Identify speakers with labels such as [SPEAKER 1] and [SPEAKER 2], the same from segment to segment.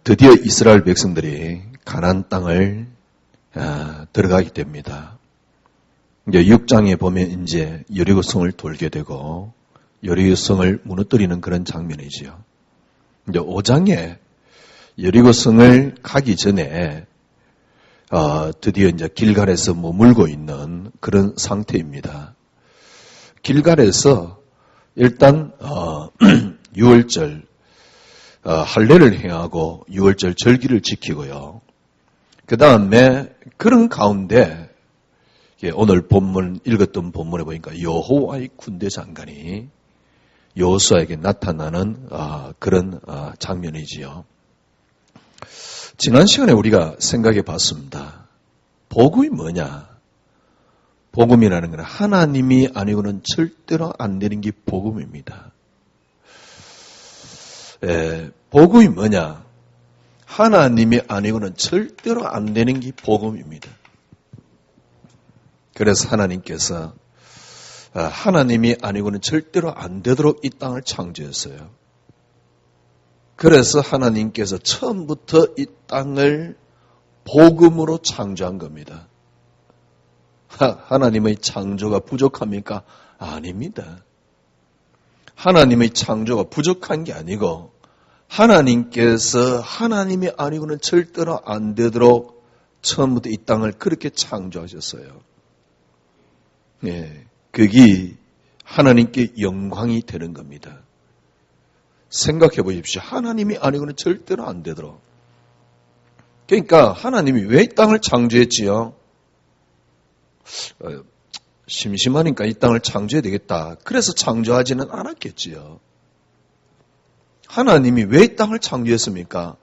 [SPEAKER 1] 드디어 이스라엘 백성들이 가나안 땅을 들어가게 됩니다. 이제 6장에 보면 이제 여리고성을 돌게 되고 여리고성을 무너뜨리는 그런 장면이지요. 이제 5장에 여리고성을 가기 전에 드디어 이제 길갈에서 머물고 있는 그런 상태입니다. 길갈에서 일단 6월절 할례를 행하고 6월절 절기를 지키고요. 그 다음에 그런 가운데 오늘 본문 읽었던 본문에 보니까 여호와의 군대 장관이 여호수아에게 나타나는 그런 장면이지요. 지난 시간에 우리가 생각해 봤습니다. 복음이 뭐냐? 복음이라는 것은 하나님이 아니고는 절대로 안 되는 게 복음입니다. 복음이 뭐냐? 하나님이 아니고는 절대로 안 되는 게 복음입니다. 그래서 하나님께서 하나님이 아니고는 절대로 안 되도록 이 땅을 창조했어요. 그래서 하나님께서 처음부터 이 땅을 복음으로 창조한 겁니다. 하나님의 창조가 부족합니까? 아닙니다. 하나님의 창조가 부족한 게 아니고 하나님께서 하나님이 아니고는 절대로 안 되도록 처음부터 이 땅을 그렇게 창조하셨어요. 네, 그게 하나님께 영광이 되는 겁니다. 생각해 보십시오. 하나님이 아니고는 절대로 안 되도록. 그러니까 하나님이 왜 이 땅을 창조했지요? 심심하니까 이 땅을 창조해야 되겠다. 그래서 창조하지는 않았겠지요. 하나님이 왜 이 땅을 창조했습니까?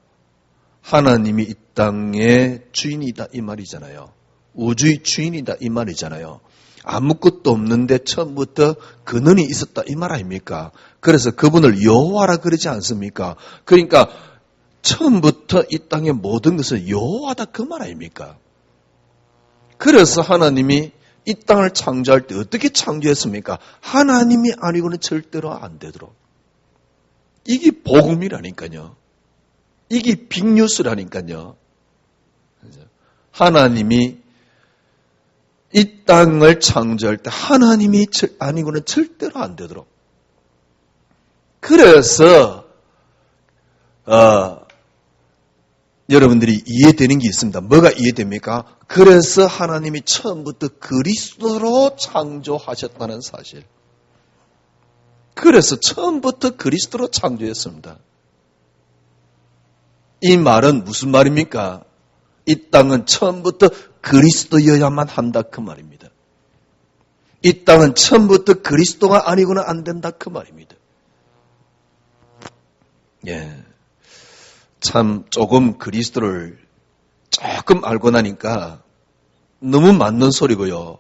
[SPEAKER 1] 하나님이 이 땅의 주인이다 이 말이잖아요. 우주의 주인이다 이 말이잖아요. 아무것도 없는데 처음부터 근원이 있었다 이 말 아닙니까? 그래서 그분을 여호와라 그러지 않습니까? 그러니까 처음부터 이 땅의 모든 것을 여호와다 그 말 아닙니까? 그래서 하나님이 이 땅을 창조할 때 어떻게 창조했습니까? 하나님이 아니고는 절대로 안 되도록. 이게 복음이라니까요. 이게 빅뉴스라니까요. 하나님이 이 땅을 창조할 때 하나님이 아니고는 절대로 안 되도록. 그래서 여러분들이 이해되는 게 있습니다. 뭐가 이해됩니까? 그래서 하나님이 처음부터 그리스도로 창조하셨다는 사실. 그래서 처음부터 그리스도로 창조했습니다. 이 말은 무슨 말입니까? 이 땅은 처음부터 그리스도여야만 한다 그 말입니다. 이 땅은 처음부터 그리스도가 아니고는 안 된다 그 말입니다. 예, 참 조금 그리스도를 조금 알고 나니까 너무 맞는 소리고요.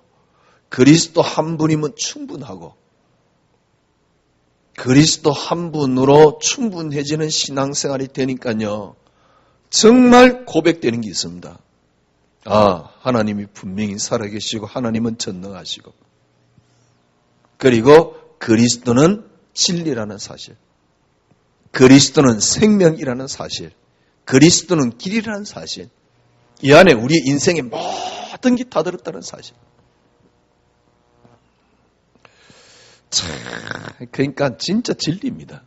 [SPEAKER 1] 그리스도 한 분이면 충분하고 그리스도 한 분으로 충분해지는 신앙생활이 되니까요. 정말 고백되는 게 있습니다. 하나님이 분명히 살아계시고 하나님은 전능하시고 그리고 그리스도는 진리라는 사실, 그리스도는 생명이라는 사실, 그리스도는 길이라는 사실, 이 안에 우리 인생의 모든 게 다 들었다는 사실. 그러니까 진짜 진리입니다.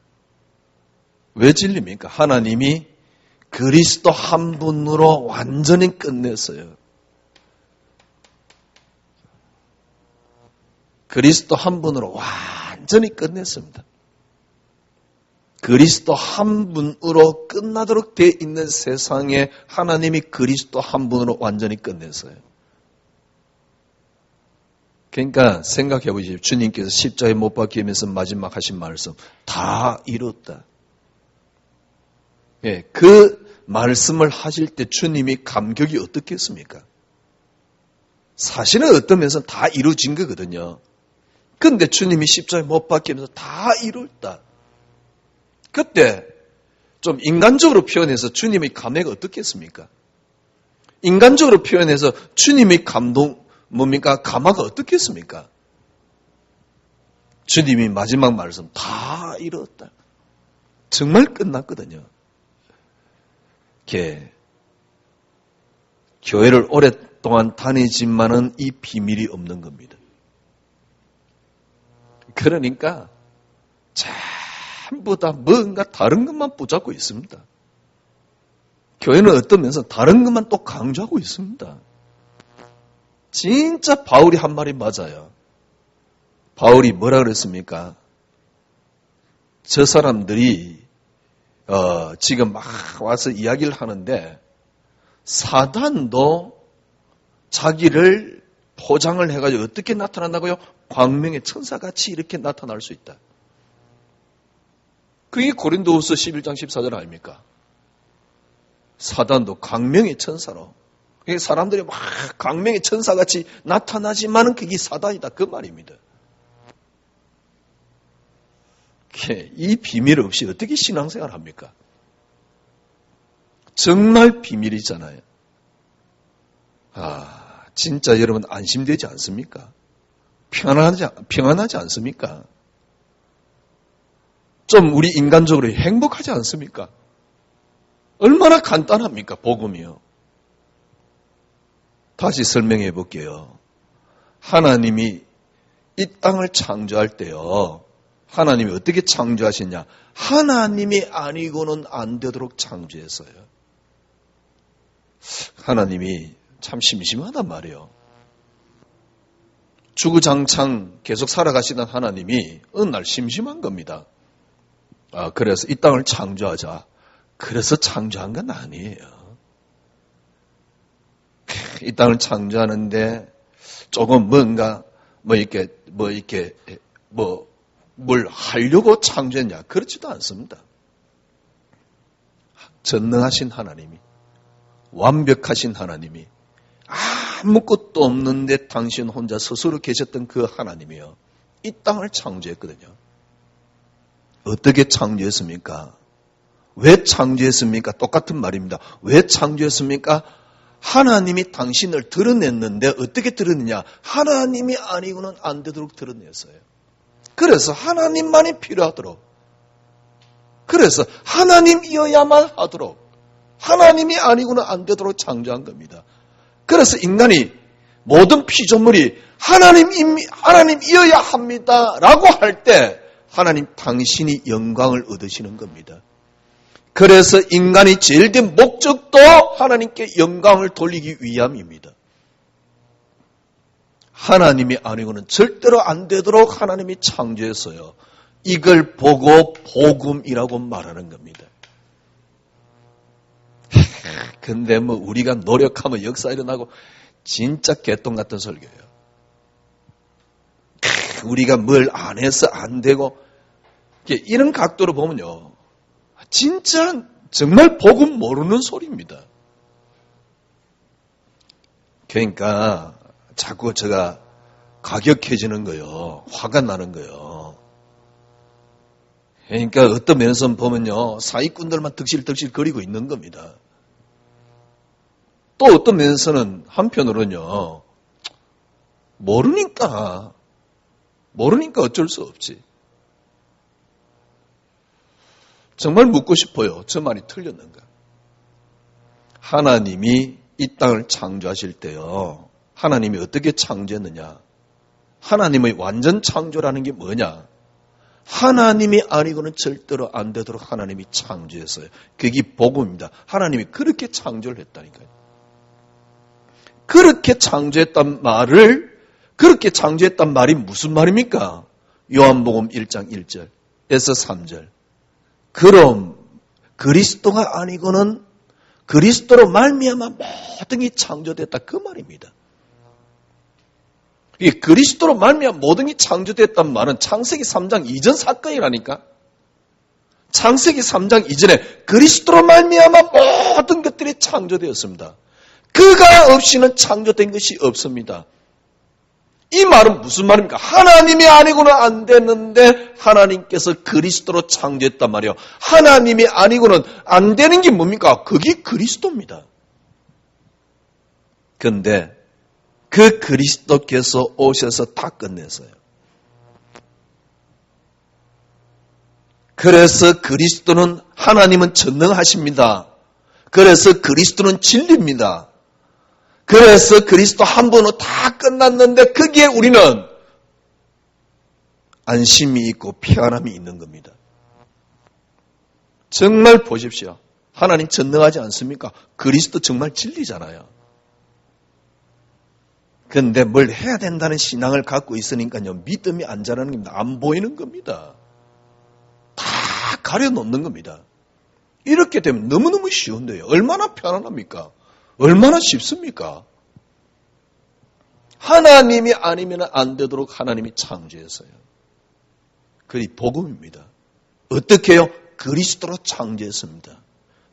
[SPEAKER 1] 왜 진리입니까? 하나님이 그리스도 한 분으로 완전히 끝냈어요. 그리스도 한 분으로 완전히 끝냈습니다. 그리스도 한 분으로 끝나도록 되어 있는 세상에 하나님이 그리스도 한 분으로 완전히 끝냈어요. 그러니까 생각해 보십시오. 주님께서 십자가에 못 박히면서 마지막 하신 말씀, 다 이뤘다. 예, 그 말씀을 하실 때 주님이 감격이 어떻겠습니까? 사실은 어떤 면에서는 다 이루어진 거거든요. 그런데 주님이 십자가에 못 박히면서 다 이뤘다. 그때 좀 인간적으로 표현해서 주님의 감회가 어떻겠습니까? 인간적으로 표현해서 주님의 감동, 뭡니까? 감화가 어떻겠습니까? 주님이 마지막 말씀 다 이뤘다. 정말 끝났거든요. 이렇게 교회를 오랫동안 다니지만은 이 비밀이 없는 겁니다. 그러니까 전부 다 뭔가 다른 것만 붙잡고 있습니다. 교회는 어떤 면에서 다른 것만 또 강조하고 있습니다. 진짜 바울이 한 말이 맞아요. 바울이 뭐라 그랬습니까? 저 사람들이 지금 막 와서 이야기를 하는데 사단도 자기를 포장을 해가지고 어떻게 나타난다고요? 광명의 천사같이 이렇게 나타날 수 있다. 그게 고린도후서 11장 14절 아닙니까? 사단도 광명의 천사로. 사람들이 막 광명의 천사같이 나타나지만은 그게 사단이다. 그 말입니다. 이 비밀 없이 어떻게 신앙생활을 합니까? 정말 비밀이잖아요. 진짜 여러분 안심되지 않습니까? 평안하지 않습니까? 좀 우리 인간적으로 행복하지 않습니까? 얼마나 간단합니까? 복음이요. 다시 설명해 볼게요. 하나님이 이 땅을 창조할 때요. 하나님이 어떻게 창조하셨냐? 하나님이 아니고는 안 되도록 창조했어요. 하나님이 참 심심하단 말이에요. 주구장창 계속 살아가시던 하나님이 어느 날 심심한 겁니다. 그래서 이 땅을 창조하자. 그래서 창조한 건 아니에요. 이 땅을 창조하는데 조금 뭔가 뭘 하려고 창조했냐? 그렇지도 않습니다. 전능하신 하나님이, 완벽하신 하나님이, 아무것도 없는데 당신 혼자 스스로 계셨던 그 하나님이요. 이 땅을 창조했거든요. 어떻게 창조했습니까? 왜 창조했습니까? 똑같은 말입니다. 왜 창조했습니까? 하나님이 당신을 드러냈는데 어떻게 드러냈냐? 하나님이 아니고는 안 되도록 드러냈어요. 그래서 하나님만이 필요하도록, 그래서 하나님이어야만 하도록, 하나님이 아니고는 안 되도록 창조한 겁니다. 그래서 인간이 모든 피조물이 하나님이어야 합니다 라고 할 때 하나님 당신이 영광을 얻으시는 겁니다. 그래서 인간이 제일 된 목적도 하나님께 영광을 돌리기 위함입니다. 하나님이 아니고는 절대로 안 되도록 하나님이 창조했어요. 이걸 보고 복음이라고 말하는 겁니다. 근데 우리가 노력하면 역사 일어나고 진짜 개똥 같은 설교예요. 우리가 뭘 안 해서 안 되고 이런 각도로 보면요. 진짜 정말 복음 모르는 소리입니다. 그러니까 자꾸 제가 가격해지는 거요. 화가 나는 거요. 그러니까 어떤 면에서 보면요. 사기꾼들만 득실득실 거리고 있는 겁니다. 또 어떤 면에서는 한편으로는요. 모르니까 어쩔 수 없지. 정말 묻고 싶어요. 저 말이 틀렸는가? 하나님이 이 땅을 창조하실 때요. 하나님이 어떻게 창조했느냐? 하나님의 완전 창조라는 게 뭐냐? 하나님이 아니고는 절대로 안 되도록 하나님이 창조했어요. 그게 복음입니다. 하나님이 그렇게 창조를 했다니까요. 그렇게 창조했단 말이 무슨 말입니까? 요한복음 1장 1절에서 3절. 그럼 그리스도가 아니고는 그리스도로 말미암아 모든 게 창조됐다. 그 말입니다. 이 그리스도로 말미암아 모든 게 창조됐단 말은 창세기 3장 이전 사건이라니까. 창세기 3장 이전에 그리스도로 말미암아 모든 것들이 창조되었습니다. 그가 없이는 창조된 것이 없습니다. 이 말은 무슨 말입니까? 하나님이 아니고는 안 되는데 하나님께서 그리스도로 창조했단 말이에요. 하나님이 아니고는 안 되는 게 뭡니까? 그게 그리스도입니다. 그런데 그 그리스도께서 오셔서 다 끝냈어요. 그래서 그리스도는 하나님은 전능하십니다. 그래서 그리스도는 진리입니다. 그래서 그리스도 한 번으로 다 끝났는데 거기에 우리는 안심이 있고 평안함이 있는 겁니다. 정말 보십시오. 하나님 전능하지 않습니까? 그리스도 정말 진리잖아요. 그런데 뭘 해야 된다는 신앙을 갖고 있으니까요. 믿음이 안 자라는 겁니다. 안 보이는 겁니다. 다 가려놓는 겁니다. 이렇게 되면 너무너무 쉬운데요. 얼마나 편안합니까? 얼마나 쉽습니까? 하나님이 아니면 안 되도록 하나님이 창조했어요. 그게 복음입니다. 어떻게 해요? 그리스도로 창조했습니다.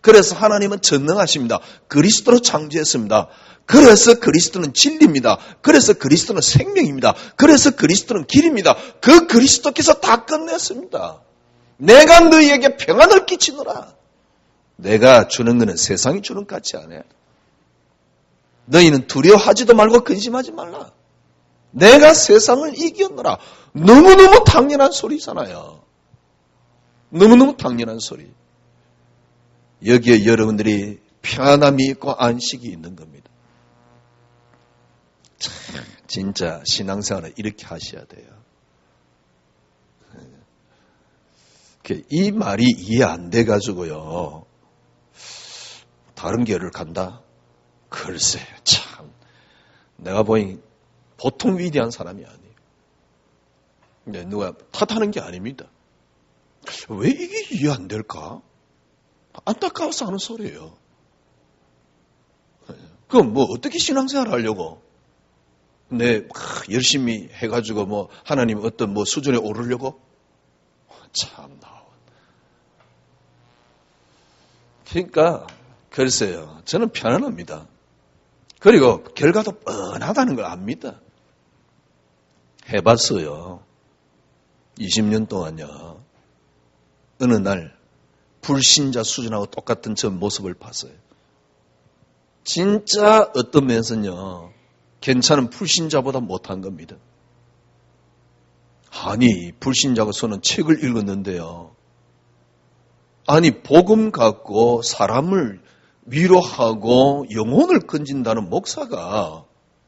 [SPEAKER 1] 그래서 하나님은 전능하십니다. 그리스도로 창조했습니다. 그래서 그리스도는 진리입니다. 그래서 그리스도는 생명입니다. 그래서 그리스도는 길입니다. 그 그리스도께서 다 끝냈습니다. 내가 너희에게 평안을 끼치노라. 내가 주는 것은 세상이 주는 것 같지 않아요. 너희는 두려워하지도 말고 근심하지 말라. 내가 세상을 이겼노라. 너무너무 당연한 소리잖아요. 너무너무 당연한 소리. 여기에 여러분들이 편안함이 있고 안식이 있는 겁니다. 참, 진짜 신앙생활을 이렇게 하셔야 돼요. 이 말이 이해 안 돼가지고요. 다른 교회를 간다? 글쎄, 참. 내가 보니 보통 위대한 사람이 아니에요. 누가 탓하는 게 아닙니다. 왜 이게 이해 안 될까? 안타까워서 하는 소리예요. 그럼 뭐 어떻게 신앙생활 하려고? 열심히 해가지고 뭐 하나님 어떤 뭐 수준에 오르려고? 참나. 그러니까 글쎄요. 저는 편안합니다. 그리고 결과도 뻔하다는 걸 압니다. 해봤어요. 20년 동안요. 어느 날 불신자 수준하고 똑같은 저 모습을 봤어요. 진짜 어떤 면에서는요. 괜찮은 불신자보다 못한 겁니다. 아니 불신자고서는 책을 읽었는데요. 아니 복음 갖고 사람을 위로하고 영혼을 건진다는 목사가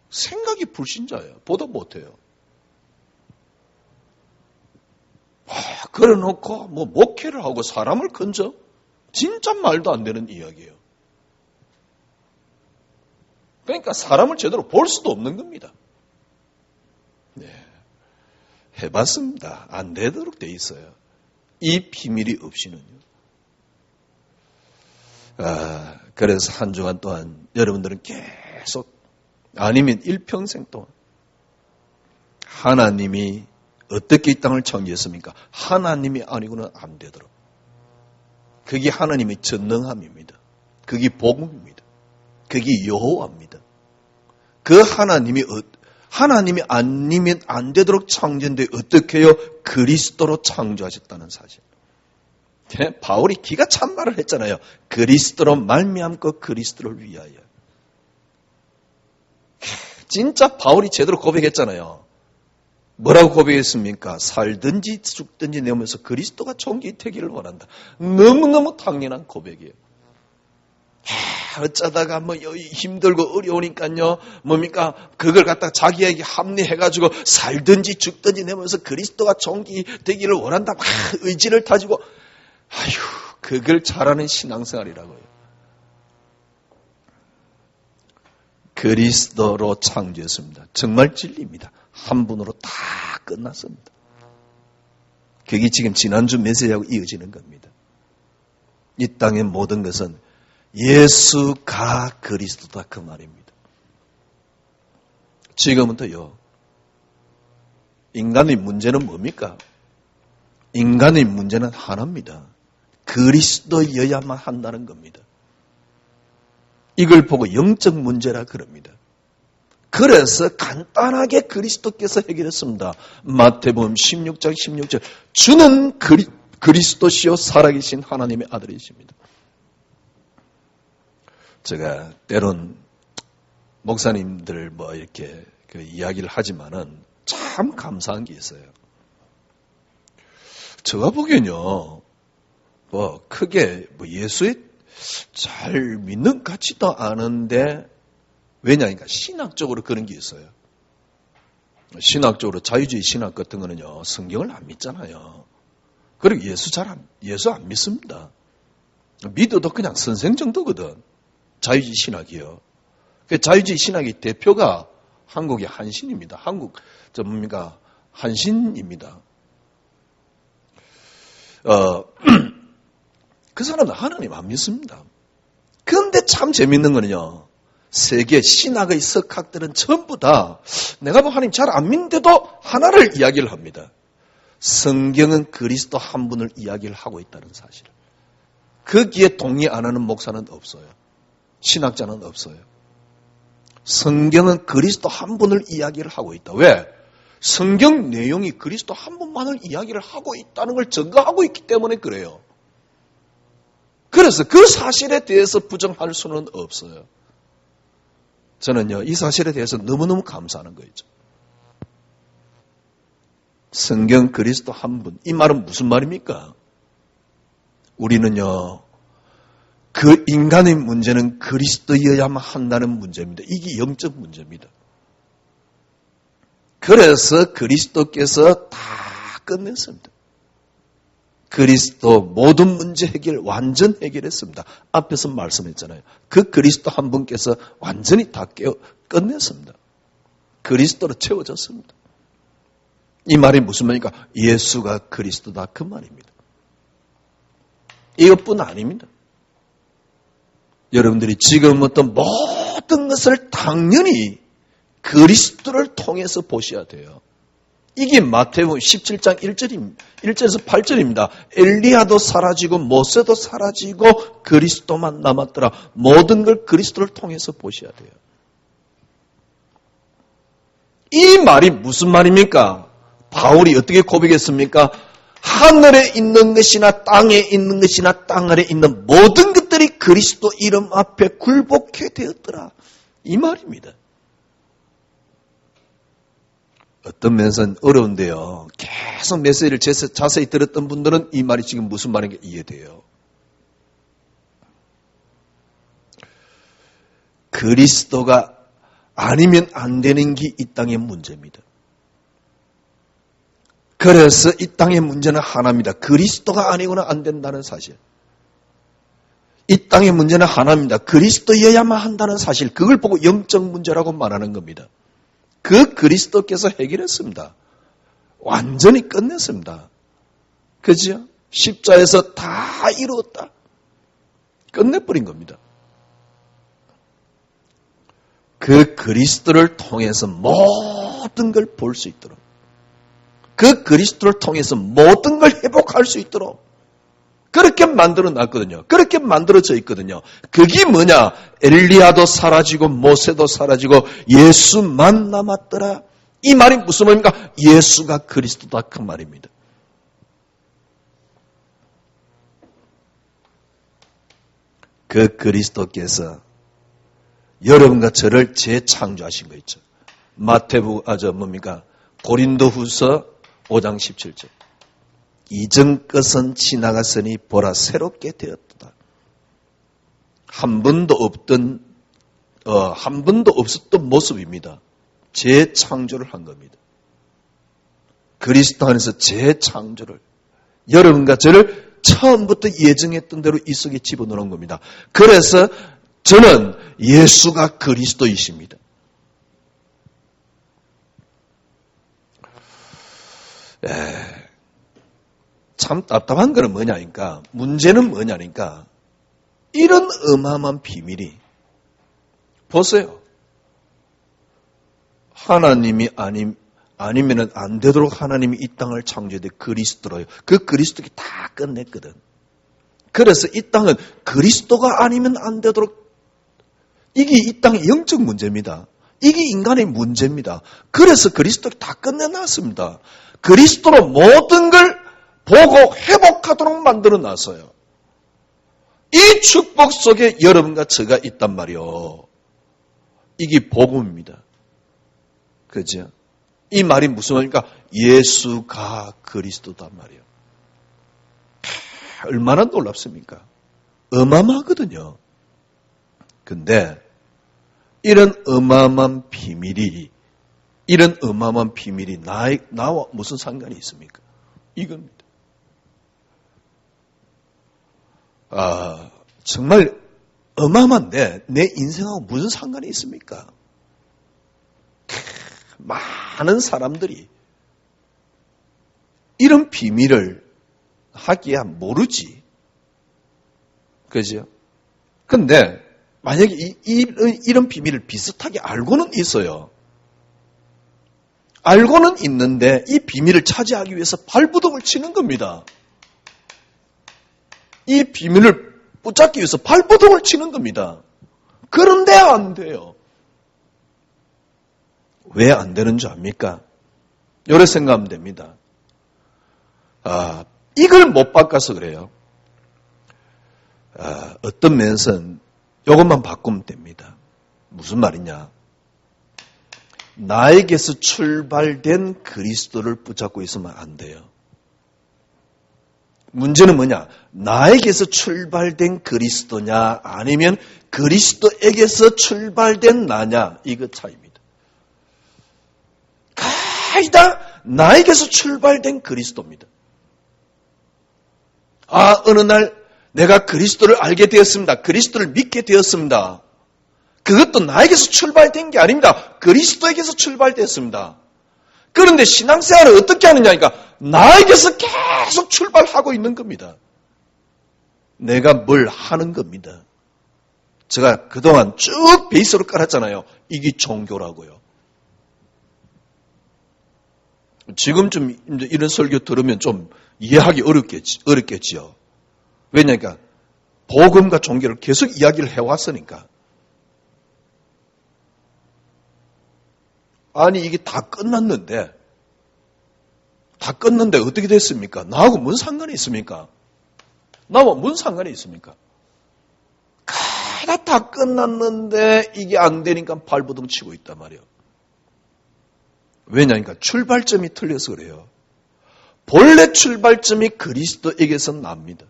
[SPEAKER 1] 생각이 불신자예요. 보다 못해요. 그래놓고 뭐 목회를 하고 사람을 건져? 진짜 말도 안 되는 이야기예요. 그러니까 사람을 제대로 볼 수도 없는 겁니다. 네, 해봤습니다. 안 되도록 돼 있어요. 이 비밀이 없이는요. 그래서 한 주간 동안 여러분들은 계속 아니면 일평생 동안 하나님이 어떻게 이 땅을 창조했습니까? 하나님이 아니고는 안 되도록. 그게 하나님의 전능함입니다. 그게 복음입니다. 그게 여호와입니다. 그 하나님이 아니면 안 되도록 창조했는데 어떻게 해요? 그리스도로 창조하셨다는 사실. 바울이 기가 찬 말을 했잖아요. 그리스도로 말미암고 그리스도를 위하여. 진짜 바울이 제대로 고백했잖아요. 뭐라고 고백했습니까? 살든지 죽든지 내면서 그리스도가 존귀되기를 원한다. 너무너무 당연한 고백이에요. 어쩌다가 뭐 힘들고 어려우니까요. 뭡니까? 그걸 갖다가 자기에게 합리해가지고 살든지 죽든지 내면서 그리스도가 존귀되기를 원한다. 막 의지를 다지고 그걸 잘하는 신앙생활이라고요. 그리스도로 창조했습니다. 정말 진리입니다. 한 분으로 다 끝났습니다. 그게 지금 지난주 메시지하고 이어지는 겁니다. 이 땅의 모든 것은 예수가 그리스도다 그 말입니다. 지금부터요. 인간의 문제는 뭡니까? 인간의 문제는 하나입니다. 그리스도여야만 한다는 겁니다. 이걸 보고 영적 문제라 그럽니다. 그래서 간단하게 그리스도께서 해결했습니다. 마태복음 16장 16절 주는 그리스도시요 살아계신 하나님의 아들이십니다. 제가 때론 목사님들 뭐 이렇게 그 이야기를 하지만은 참 감사한 게 있어요. 제가 보기엔요, 크게 예수의 잘 믿는 것 같지도 않은데 왜냐니까 신학적으로 그런 게 있어요. 신학적으로 자유주의 신학 같은 거는요, 성경을 안 믿잖아요. 그리고 예수 안 믿습니다. 믿어도 그냥 선생 정도거든. 자유주의 신학이요. 그 자유주의 신학의 대표가 한국의 한신입니다. 한신입니다. 그 사람은 하나님 안 믿습니다. 그런데 참 재밌는 거는요, 세계 신학의 석학들은 전부 다 내가 하나님 잘 안 믿는데도 하나를 이야기를 합니다. 성경은 그리스도 한 분을 이야기를 하고 있다는 사실. 거기에 동의 안 하는 목사는 없어요. 신학자는 없어요. 성경은 그리스도 한 분을 이야기를 하고 있다. 왜? 성경 내용이 그리스도 한 분만을 이야기를 하고 있다는 걸 증거하고 있기 때문에 그래요. 그래서 그 사실에 대해서 부정할 수는 없어요. 저는요, 이 사실에 대해서 너무너무 감사하는 거 있죠. 성경 그리스도 한 분. 이 말은 무슨 말입니까? 우리는요, 그 인간의 문제는 그리스도여야만 한다는 문제입니다. 이게 영적 문제입니다. 그래서 그리스도께서 다 끝냈습니다. 그리스도 모든 문제 해결 완전 해결했습니다. 앞에서 말씀했잖아요. 그 그리스도 한 분께서 완전히 다 끝냈습니다. 그리스도로 채워졌습니다. 이 말이 무슨 말입니까? 예수가 그리스도다 그 말입니다. 이것뿐 아닙니다. 여러분들이 지금부터 모든 것을 당연히 그리스도를 통해서 보셔야 돼요. 이게 마태복음 17장 1절에서 8절입니다. 엘리야도 사라지고 모세도 사라지고 그리스도만 남았더라. 모든 걸 그리스도를 통해서 보셔야 돼요. 이 말이 무슨 말입니까? 바울이 어떻게 고백했습니까? 하늘에 있는 것이나 땅에 있는 것이나 땅 아래 있는 모든 것들이 그리스도 이름 앞에 굴복해 되었더라. 이 말입니다. 어떤 면에서는 어려운데요. 계속 메시지를 자세히 들었던 분들은 이 말이 지금 무슨 말인지 이해돼요. 그리스도가 아니면 안 되는 게 이 땅의 문제입니다. 그래서 이 땅의 문제는 하나입니다. 그리스도가 아니고는 안 된다는 사실. 이 땅의 문제는 하나입니다. 그리스도여야만 한다는 사실. 그걸 보고 영적 문제라고 말하는 겁니다. 그 그리스도께서 해결했습니다. 완전히 끝냈습니다. 그죠? 십자에서 다 이루었다. 끝내버린 겁니다. 그 그리스도를 통해서 모든 걸 볼 수 있도록, 그 그리스도를 통해서 모든 걸 회복할 수 있도록 그렇게 만들어 놨거든요. 그렇게 만들어져 있거든요. 그게 뭐냐? 엘리야도 사라지고 모세도 사라지고 예수만 남았더라. 이 말이 무슨 말입니까? 예수가 그리스도다 그 말입니다. 그 그리스도께서 여러분과 저를 재창조하신 거 있죠. 고린도후서 5장 17절. 이전 것은 지나갔으니 보라 새롭게 되었다. 한 번도 없었던 모습입니다. 재창조를 한 겁니다. 그리스도 안에서 재창조를, 여러분과 저를 처음부터 예정했던 대로 이 속에 집어넣은 겁니다. 그래서 저는 예수가 그리스도이십니다. 참 답답한 거는 뭐냐니까, 문제는 뭐냐니까, 이런 어마어마한 비밀이, 보세요. 하나님이 아니면은 안 되도록 하나님이 이 땅을 창조해 그리스도로요. 그 그리스도가 다 끝냈거든. 그래서 이 땅은 그리스도가 아니면 안 되도록, 이게 이 땅의 영적 문제입니다. 이게 인간의 문제입니다. 그래서 그리스도가 다 끝내놨습니다. 그리스도로 모든 걸 보고 회복하도록 만들어 놨어요. 이 축복 속에 여러분과 저가 있단 말이요. 이게 복음입니다. 그죠? 이 말이 무슨 말입니까? 예수가 그리스도단 말이에요. 얼마나 놀랍습니까? 어마어마하거든요. 근데 이런 어마어마한 비밀이 나와 무슨 상관이 있습니까? 이겁니다. 정말 어마어마한데 내 인생하고 무슨 상관이 있습니까? 많은 사람들이 이런 비밀을 하기야 모르지. 그죠? 근데 만약에 이런 비밀을 비슷하게 알고는 있어요. 알고는 있는데 이 비밀을 차지하기 위해서 발버둥을 치는 겁니다. 이 비밀을 붙잡기 위해서 발버둥을 치는 겁니다. 그런데 안 돼요. 왜 안 되는 줄 압니까? 요래 생각하면 됩니다. 이걸 못 바꿔서 그래요. 어떤 면에서는 이것만 바꾸면 됩니다. 무슨 말이냐? 나에게서 출발된 그리스도를 붙잡고 있으면 안 돼요. 문제는 뭐냐? 나에게서 출발된 그리스도냐 아니면 그리스도에게서 출발된 나냐, 이거 차이입니다. 거의 다 나에게서 출발된 그리스도입니다. 어느 날 내가 그리스도를 알게 되었습니다. 그리스도를 믿게 되었습니다. 그것도 나에게서 출발된 게 아닙니다. 그리스도에게서 출발되었습니다. 그런데 신앙생활을 어떻게 하느냐니까 나에게서 계속 출발하고 있는 겁니다. 내가 뭘 하는 겁니다. 제가 그동안 쭉 베이스로 깔았잖아요. 이게 종교라고요. 지금쯤 이런 설교 들으면 좀 이해하기 어렵겠지요. 왜냐니까 복음과 종교를 계속 이야기를 해왔으니까. 아니 이게 다 끝났는데 어떻게 됐습니까? 나하고 뭔 상관이 있습니까? 나와 뭔 상관이 있습니까? 다 끝났는데 이게 안 되니까 발버둥 치고 있단 말이에요. 왜냐니까 출발점이 틀려서 그래요. 본래 출발점이 그리스도에게서 납니다.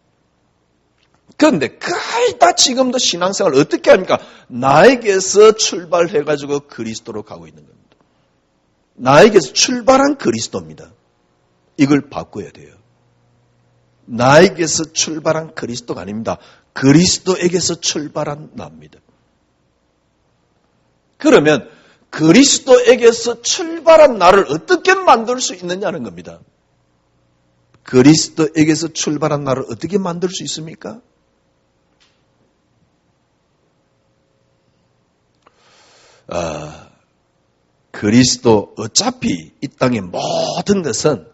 [SPEAKER 1] 그런데 거의 다 지금도 신앙생활을 어떻게 합니까? 나에게서 출발해가지고 그리스도로 가고 있는 겁니다. 나에게서 출발한 그리스도입니다. 이걸 바꿔야 돼요. 나에게서 출발한 그리스도가 아닙니다. 그리스도에게서 출발한 나입니다. 그러면 그리스도에게서 출발한 나를 어떻게 만들 수 있느냐는 겁니다. 그리스도에게서 출발한 나를 어떻게 만들 수 있습니까? 그리스도, 어차피 이 땅의 모든 것은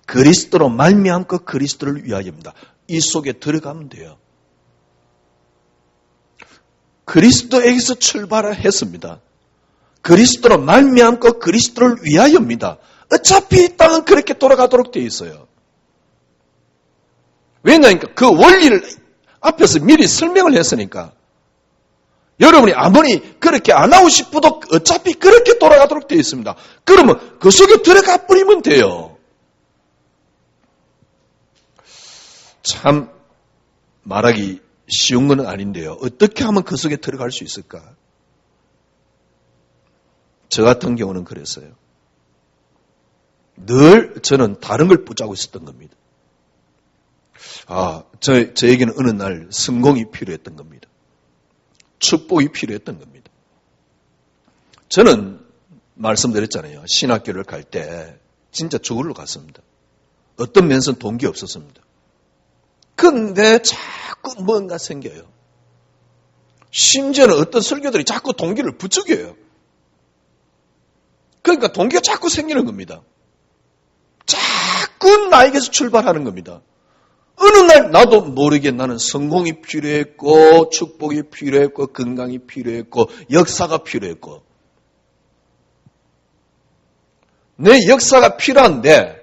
[SPEAKER 1] 그리스도로 말미암고 그리스도를 위하여입니다. 이 속에 들어가면 돼요. 그리스도에게서 출발을 했습니다. 그리스도로 말미암고 그리스도를 위하여입니다. 어차피 이 땅은 그렇게 돌아가도록 되어 있어요. 왜냐하니까 그 원리를 앞에서 미리 설명을 했으니까. 여러분이 아무리 그렇게 안 하고 싶어도 어차피 그렇게 돌아가도록 되어 있습니다. 그러면 그 속에 들어가 버리면 돼요. 참 말하기 쉬운 건 아닌데요. 어떻게 하면 그 속에 들어갈 수 있을까? 저 같은 경우는 그랬어요. 늘 저는 다른 걸 붙잡고 있었던 겁니다. 저에게는 어느 날 성공이 필요했던 겁니다. 축복이 필요했던 겁니다. 저는 말씀드렸잖아요. 신학교를 갈 때 진짜 저걸로 갔습니다. 어떤 면에서는 동기 없었습니다. 근데 자꾸 뭔가 생겨요. 심지어는 어떤 설교들이 자꾸 동기를 부추겨요. 그러니까 동기가 자꾸 생기는 겁니다. 자꾸 나에게서 출발하는 겁니다. 어느 날 나도 모르게 나는 성공이 필요했고 축복이 필요했고 건강이 필요했고 역사가 필요했고 내 역사가 필요한데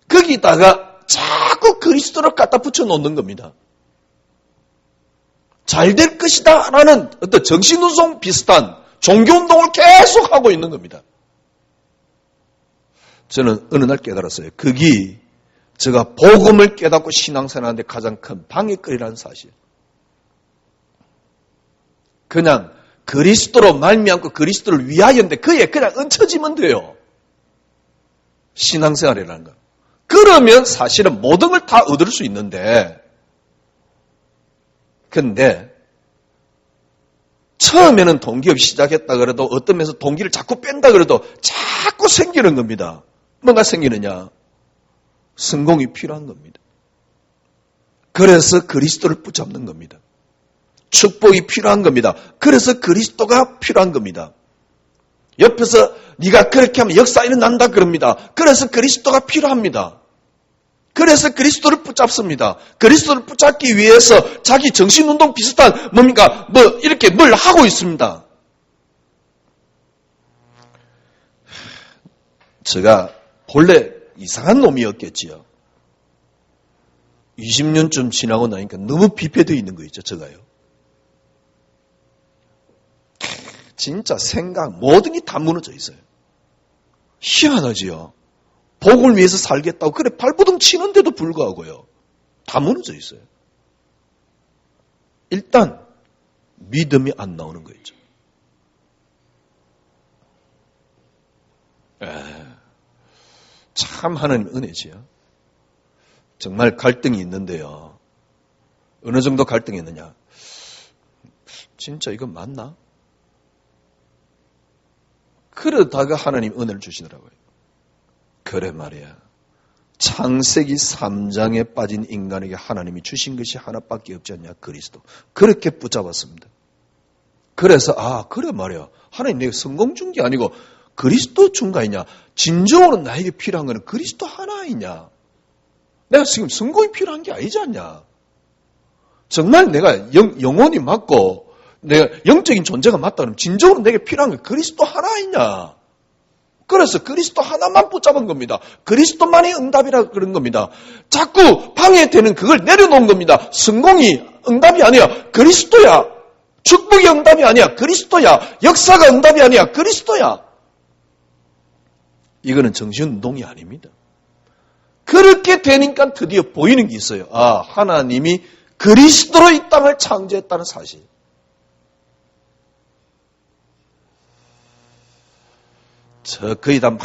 [SPEAKER 1] 거기다가 자꾸 그리스도를 갖다 붙여놓는 겁니다. 잘 될 것이다 라는 어떤 정신운동 비슷한 종교운동을 계속하고 있는 겁니다. 저는 어느 날 깨달았어요. 그게 제가 복음을 깨닫고 신앙생활하는데 가장 큰 방해거리라는 사실. 그냥 그리스도로 말미암고 그리스도를 위하여인데 그에 그냥 얹혀지면 돼요. 신앙생활이라는 거. 그러면 사실은 모든 걸 다 얻을 수 있는데, 근데 처음에는 동기 없이 시작했다 그래도 어떤 면에서 동기를 자꾸 뺀다 그래도 자꾸 생기는 겁니다. 뭐가 생기느냐? 성공이 필요한 겁니다. 그래서 그리스도를 붙잡는 겁니다. 축복이 필요한 겁니다. 그래서 그리스도가 필요한 겁니다. 옆에서 네가 그렇게 하면 역사 일어난다 그럽니다. 그래서 그리스도가 필요합니다. 그래서 그리스도를 붙잡습니다. 그리스도를 붙잡기 위해서 자기 정신운동 비슷한 뭡니까? 이렇게 뭘 하고 있습니다. 제가 본래 이상한 놈이었겠지요. 20년쯤 지나고 나니까 너무 비폐되어 있는 거 있죠, 제가요. 진짜 생각, 모든 게 다 무너져 있어요. 희한하지요. 복을 위해서 살겠다고 그래 발버둥 치는데도 불구하고요. 다 무너져 있어요. 일단 믿음이 안 나오는 거 있죠. 참 하나님 은혜지요. 정말 갈등이 있는데요. 어느 정도 갈등이 있느냐. 진짜 이거 맞나? 그러다가 하나님 은혜를 주시더라고요. 그래 말이야. 창세기 3장에 빠진 인간에게 하나님이 주신 것이 하나밖에 없지 않냐? 그리스도. 그렇게 붙잡았습니다. 그래서 그래 말이야. 하나님 내가 성공 준 게 아니고 그리스도 준 거 아니냐? 진정으로 나에게 필요한 거는 그리스도 하나이냐? 내가 지금 성공이 필요한 게 아니지 않냐? 정말 내가 영혼이 맞고 내가 영적인 존재가 맞다 그러면 진정으로 내게 필요한 건 그리스도 하나이냐? 그래서 그리스도 하나만 붙잡은 겁니다. 그리스도만이 응답이라 그런 겁니다. 자꾸 방해되는 그걸 내려놓은 겁니다. 성공이 응답이 아니야. 그리스도야. 축복이 응답이 아니야. 그리스도야. 역사가 응답이 아니야. 그리스도야. 이거는 정신운동이 아닙니다. 그렇게 되니까 드디어 보이는 게 있어요. 하나님이 그리스도로 이 땅을 창조했다는 사실. 거의 다 막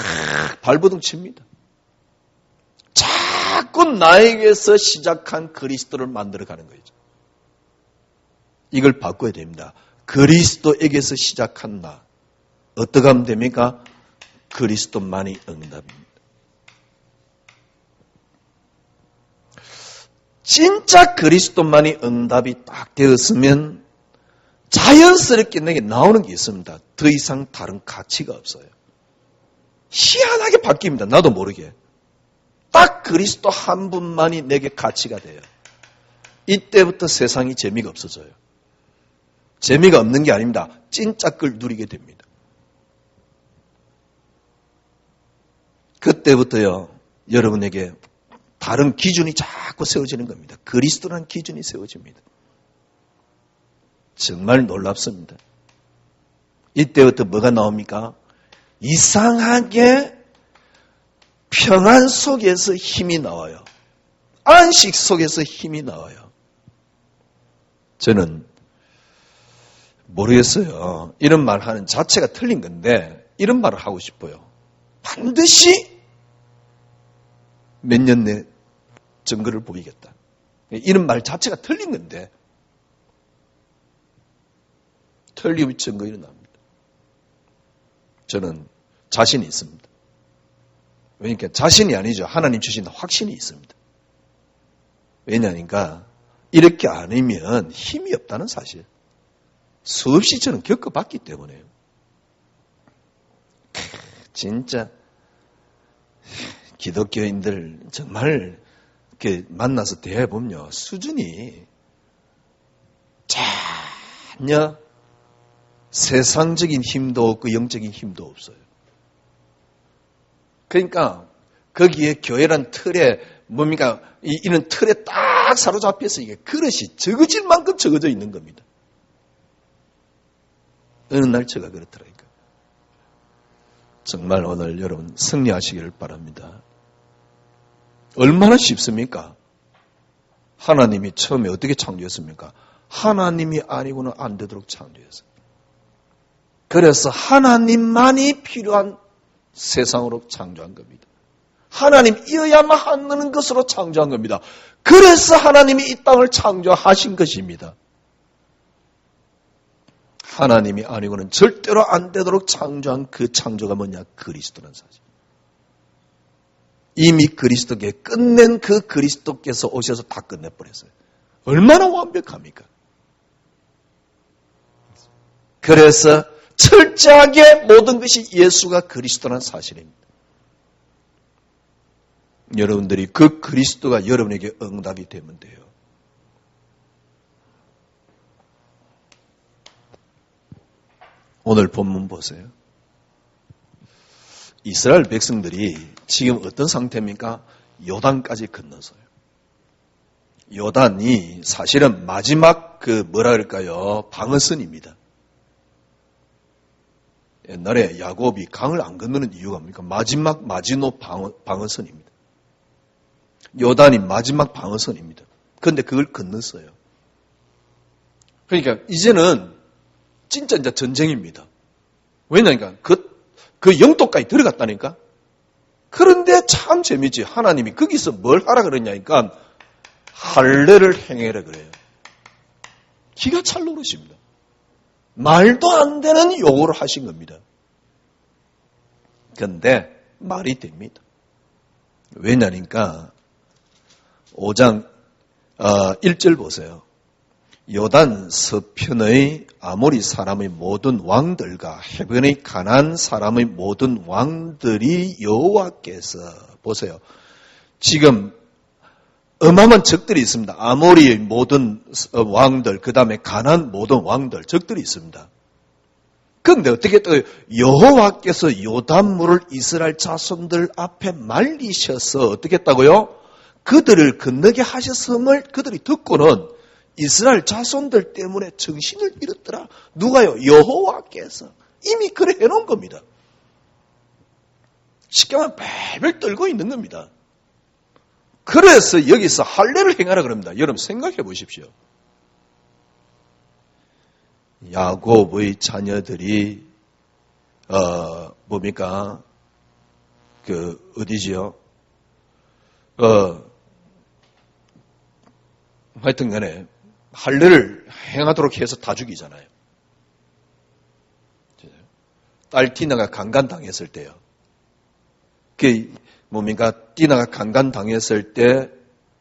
[SPEAKER 1] 발버둥 칩니다. 자꾸 나에게서 시작한 그리스도를 만들어가는 거죠. 이걸 바꿔야 됩니다. 그리스도에게서 시작한 나. 어떻게 하면 됩니까? 그리스도만이 응답입니다. 진짜 그리스도만이 응답이 딱 되었으면 자연스럽게 내게 나오는 게 있습니다. 더 이상 다른 가치가 없어요. 희한하게 바뀝니다. 나도 모르게. 딱 그리스도 한 분만이 내게 가치가 돼요. 이때부터 세상이 재미가 없어져요. 재미가 없는 게 아닙니다. 진짜 걸 누리게 됩니다. 그때부터요, 여러분에게 다른 기준이 자꾸 세워지는 겁니다. 그리스도라는 기준이 세워집니다. 정말 놀랍습니다. 이때부터 뭐가 나옵니까? 이상하게 평안 속에서 힘이 나와요. 안식 속에서 힘이 나와요. 저는 모르겠어요. 이런 말 하는 자체가 틀린 건데 이런 말을 하고 싶어요. 반드시 몇 년 내 증거를 보이겠다. 이런 말 자체가 틀린 건데 틀림 증거 일어납니다. 저는 자신이 있습니다. 왜냐하면 자신이 아니죠. 하나님 주신 확신이 있습니다. 왜냐하니까 이렇게 아니면 힘이 없다는 사실. 수없이 저는 겪어봤기 때문에요. 진짜 기독교인들 정말 이렇게 만나서 대해보면요. 수준이 전혀 세상적인 힘도 없고 영적인 힘도 없어요. 그러니까 거기에 교회란 틀에 뭡니까? 이런 틀에 딱 사로잡혀서 이게 그릇이 적어질 만큼 적어져 있는 겁니다. 어느 날 제가 그렇더라니까. 정말 오늘 여러분 승리하시기를 바랍니다. 얼마나 쉽습니까? 하나님이 처음에 어떻게 창조했습니까? 하나님이 아니고는 안 되도록 창조했어요. 그래서 하나님만이 필요한 세상으로 창조한 겁니다. 하나님이어야만 하는 것으로 창조한 겁니다. 그래서 하나님이 이 땅을 창조하신 것입니다. 하나님이 아니고는 절대로 안 되도록 창조한 그 창조가 뭐냐? 그리스도라는 사실. 이미 그리스도께 끝낸 그 그리스도께서 오셔서 다 끝내버렸어요. 얼마나 완벽합니까? 그래서 철저하게 모든 것이 예수가 그리스도라는 사실입니다. 여러분들이 그 그리스도가 여러분에게 응답이 되면 돼요. 오늘 본문 보세요. 이스라엘 백성들이 지금 어떤 상태입니까? 요단까지 건너서요. 요단이 사실은 마지막 뭐라 그럴까요? 방어선입니다. 옛날에 야곱이 강을 안 건너는 이유가 뭡니까? 마지막 마지노 방어선입니다. 요단이 마지막 방어선입니다. 그런데 그걸 건넜어요. 그러니까 이제는 진짜 이제 전쟁입니다. 왜냐니까 그 영토까지 들어갔다니까. 그런데 참 재미있지. 하나님이 거기서 뭘 하라 그러냐니까 할례를 행해라 그래요. 기가 찰 노릇입니다. 말도 안 되는 요구를 하신 겁니다. 그런데 말이 됩니다. 왜냐니까 5장 1절 보세요. 요단 서편의 아모리 사람의 모든 왕들과 해변의 가나안 사람의 모든 왕들이 여호와께서 보세요. 지금 어마어마한 적들이 있습니다. 아모리의 모든 왕들, 그 다음에 가나안 모든 왕들, 적들이 있습니다. 그런데 어떻게 또 여호와께서 요단물을 이스라엘 자손들 앞에 말리셔서 어떻게 했다고요? 그들을 건너게 하셨음을 그들이 듣고는 이스라엘 자손들 때문에 정신을 잃었더라. 누가요? 여호와께서. 이미 그래 해놓은 겁니다. 쉽게 말하면 벨벨 떨고 있는 겁니다. 그래서 여기서 할례를 행하라 그럽니다. 여러분 생각해 보십시오. 야곱의 자녀들이 뭡니까? 어디지요? 하여튼 간에 할례를 행하도록 해서 다 죽이잖아요. 딸 디나가 강간당했을 때요. 그 뭡니까? 디나가 강간당했을 때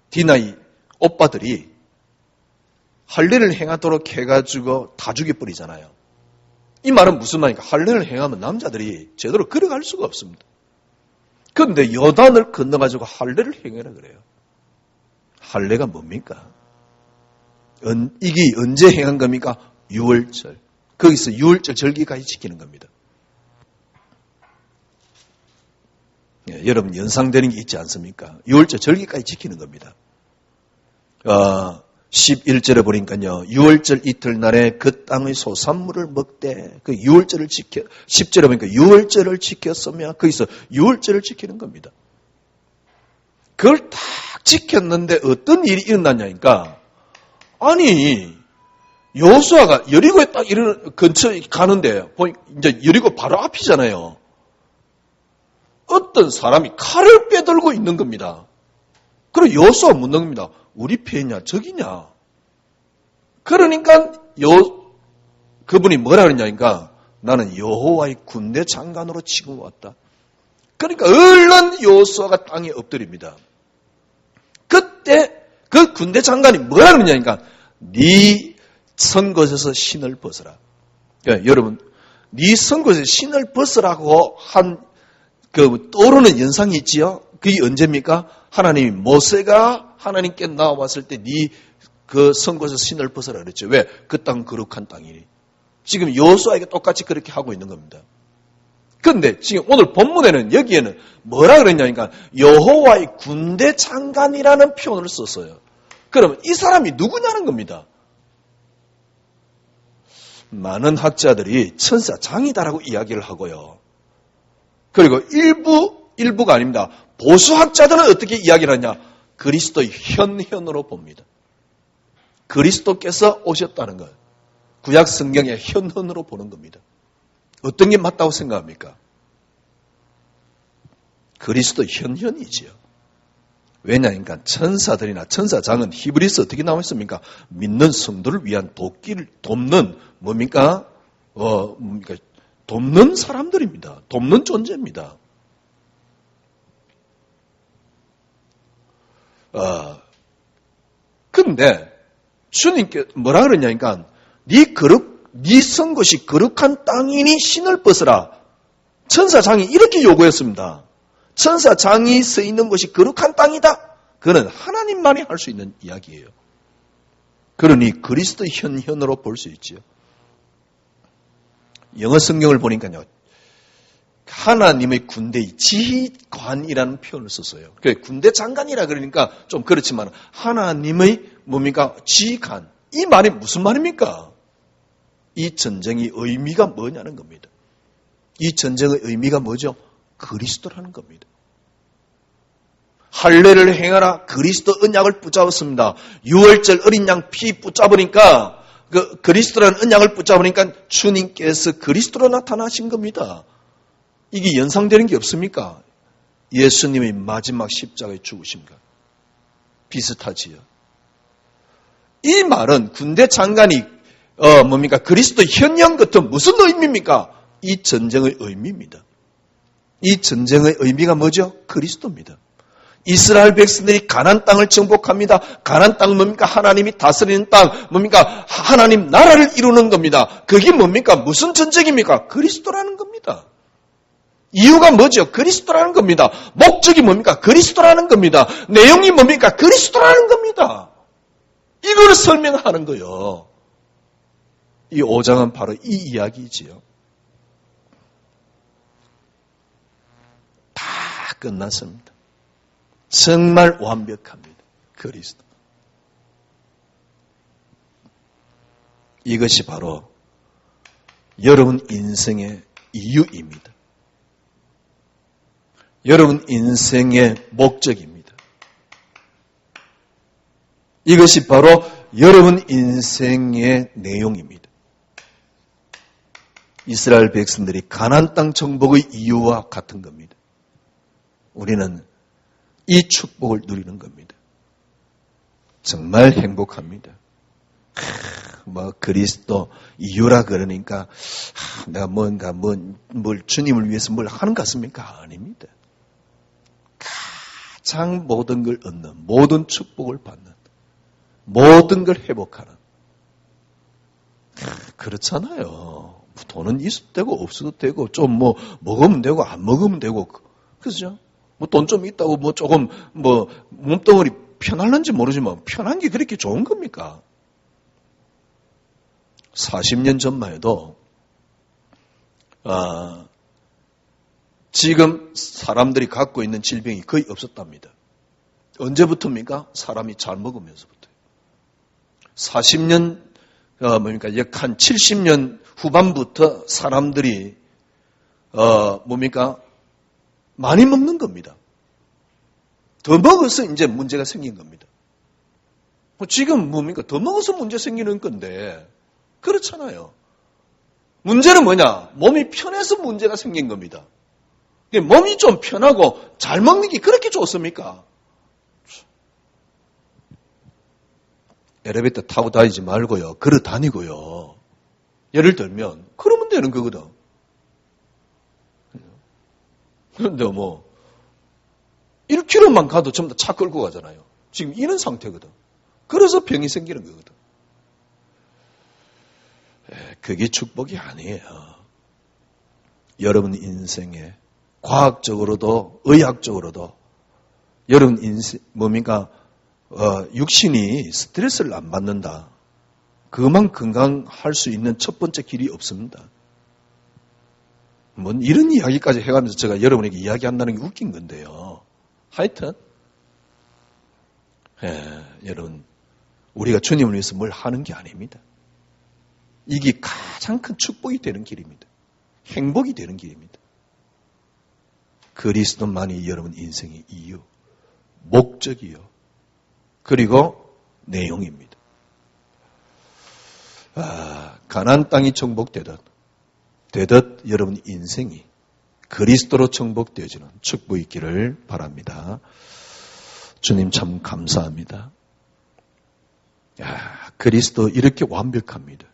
[SPEAKER 1] 디나의 오빠들이 할례를 행하도록 해가지고 다 죽여버리잖아요. 이 말은 무슨 말입니까? 할례를 행하면 남자들이 제대로 걸어갈 수가 없습니다. 그런데 요단을 건너가지고 할례를 행해라 그래요. 할례가 뭡니까? 이게 언제 행한 겁니까? 6월절. 거기서 6월절 절기까지 지키는 겁니다. 예, 여러분 연상되는 게 있지 않습니까? 6월절 절기까지 지키는 겁니다. 11절에 보니까요. 6월절 이틀날에 그 땅의 소산물을 먹되 그 6월절을 지켜 10절에 보니까 6월절을 지켰으며 거기서 6월절을 지키는 겁니다. 그걸 딱 지켰는데 어떤 일이 일어났냐니까 아니 여호수아가 여리고에 딱 이런 근처에 가는데 이제 여리고 바로 앞이잖아요. 어떤 사람이 칼을 빼들고 있는 겁니다. 그리고 여호수아가 묻는 겁니다. 우리 편이냐 적이냐. 그러니까 그분이 뭐라 그러냐니까 나는 여호와의 군대 장관으로 지금 왔다. 그러니까 얼른 여호수아가 땅에 엎드립니다. 그때 그 군대 장관이 뭐라 그러냐니까 네 선것에서 신을 벗어라. 그러니까 여러분 네 선것에서 신을 벗으라고 한 떠오르는 연상이 있지요. 그게 언제입니까? 하나님이 모세가 하나님께 나와왔을 때 네 그 선것에서 신을 벗어라 그랬죠. 왜? 그 땅 거룩한 땅이니. 지금 여호수아에게 똑같이 그렇게 하고 있는 겁니다. 그런데 지금 오늘 본문에는 여기에는 뭐라 그랬냐니까 여호와의 군대 장관이라는 표현을 썼어요. 그러면 이 사람이 누구냐는 겁니다. 많은 학자들이 천사장이다라고 이야기를 하고요. 그리고 일부가 아닙니다. 보수 학자들은 어떻게 이야기를 하냐? 그리스도의 현현으로 봅니다. 그리스도께서 오셨다는 것. 구약 성경의 현현으로 보는 겁니다. 어떤 게 맞다고 생각합니까? 그리스도 현현이지요. 왜냐하니까 천사들이나 천사장은 히브리서 어떻게 나와 있습니까? 믿는 성도를 위한 돕는 뭡니까? 돕는 사람들입니다. 돕는 존재입니다. 근데 주님께 뭐라 그러냐니까 네 선 것이 거룩한 땅이니 신을 벗으라. 천사장이 이렇게 요구했습니다. 천사장이 서 있는 것이 거룩한 땅이다. 그는 하나님만이 할 수 있는 이야기예요. 그러니 그리스도 현현으로 볼 수 있지요. 영어 성경을 보니까요. 하나님의 군대의 지휘관이라는 표현을 썼어요. 군대 장관이라 그러니까 좀 그렇지만 하나님의 뭡니까? 지휘관. 이 말이 무슨 말입니까? 이 전쟁의 의미가 뭐냐는 겁니다. 이 전쟁의 의미가 뭐죠? 그리스도라는 겁니다. 할례를 행하라. 그리스도 언약을 붙잡았습니다. 유월절 어린 양 피 붙잡으니까 그리스도라는 언약을 붙잡으니까 주님께서 그리스도로 나타나신 겁니다. 이게 연상되는 게 없습니까? 예수님의 마지막 십자가의 죽으심과 비슷하지요. 이 말은 군대 장관이 그리스도 현현 같은 무슨 의미입니까? 이 전쟁의 의미입니다. 이 전쟁의 의미가 뭐죠? 그리스도입니다. 이스라엘 백성들이 가나안 땅을 정복합니다. 가나안 땅은 뭡니까? 하나님이 다스리는 땅, 뭡니까? 하나님 나라를 이루는 겁니다. 그게 뭡니까? 무슨 전쟁입니까? 그리스도라는 겁니다. 이유가 뭐죠? 그리스도라는 겁니다. 목적이 뭡니까? 그리스도라는 겁니다. 내용이 뭡니까? 그리스도라는 겁니다. 이걸 설명하는 거예요. 이 5장은 바로 이 이야기지요. 다 끝났습니다. 정말 완벽합니다. 그리스도. 이것이 바로 여러분 인생의 이유입니다. 여러분 인생의 목적입니다. 이것이 바로 여러분 인생의 내용입니다. 이스라엘 백성들이 가나안 땅 정복의 이유와 같은 겁니다. 우리는 이 축복을 누리는 겁니다. 정말 행복합니다. 그리스도 이유라 그러니까 내가 뭘 주님을 위해서 뭘 하는 것 같습니까? 아닙니다. 가장 모든 걸 얻는, 모든 축복을 받는, 모든 걸 회복하는. 그렇잖아요. 돈은 있어도 되고 없어도 되고 좀 먹으면 되고 안 먹으면 되고 그죠? 돈 좀 있다고 조금 몸뚱어리 편할는지 모르지만 편한 게 그렇게 좋은 겁니까? 40년 전만 해도 지금 사람들이 갖고 있는 질병이 거의 없었답니다. 언제부터입니까? 사람이 잘 먹으면서부터. 40년 약 한 70년 후반부터 사람들이 많이 먹는 겁니다. 더 먹어서 이제 문제가 생긴 겁니다. 지금 더 먹어서 문제 생기는 건데 그렇잖아요. 문제는 뭐냐? 몸이 편해서 문제가 생긴 겁니다. 몸이 좀 편하고 잘 먹는 게 그렇게 좋습니까? 엘리베이터 타고 다니지 말고요. 걸어 다니고요. 예를 들면 그러면 되는 거거든. 그런데 1km만 가도 전부 다 차 끌고 가잖아요. 지금 이런 상태거든. 그래서 병이 생기는 거거든. 그게 축복이 아니에요. 여러분 인생에 과학적으로도 의학적으로도 여러분 인생 육신이 스트레스를 안 받는다. 그만 건강할 수 있는 첫 번째 길이 없습니다. 이런 이야기까지 해가면서 제가 여러분에게 이야기한다는 게 웃긴 건데요. 하여튼 여러분 우리가 주님을 위해서 뭘 하는 게 아닙니다. 이게 가장 큰 축복이 되는 길입니다. 행복이 되는 길입니다. 그리스도만이 여러분 인생의 이유, 목적이요. 그리고 내용입니다. 가나안 땅이 정복되듯 여러분 인생이 그리스도로 정복되어지는 축복이 있기를 바랍니다. 주님 참 감사합니다. 그리스도 이렇게 완벽합니다.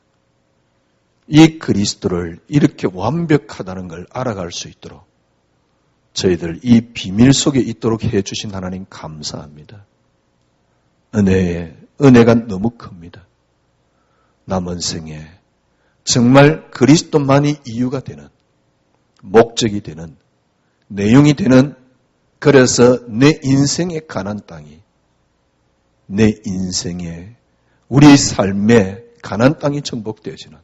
[SPEAKER 1] 이 그리스도를 이렇게 완벽하다는 걸 알아갈 수 있도록 저희들 이 비밀 속에 있도록 해주신 하나님 감사합니다. 은혜가 너무 큽니다. 남은 생에 정말 그리스도만이 이유가 되는, 목적이 되는, 내용이 되는, 그래서 내 인생의 가나안 땅이, 내 인생의 우리 삶의 가나안 땅이 정복되어지는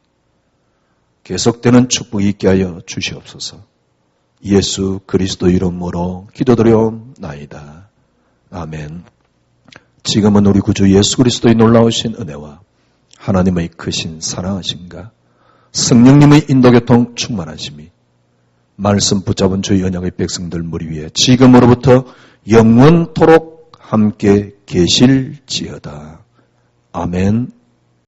[SPEAKER 1] 계속되는 축복이 있게 하여 주시옵소서. 예수 그리스도 이름으로 기도드려옵나이다. 아멘. 지금은 우리 구주 예수 그리스도의 놀라우신 은혜와 하나님의 크신 사랑하심과 성령님의 인도교통 충만하심이 말씀 붙잡은 주의 언약의 백성들 무리 위에 지금으로부터 영원토록 함께 계실지어다. 아멘.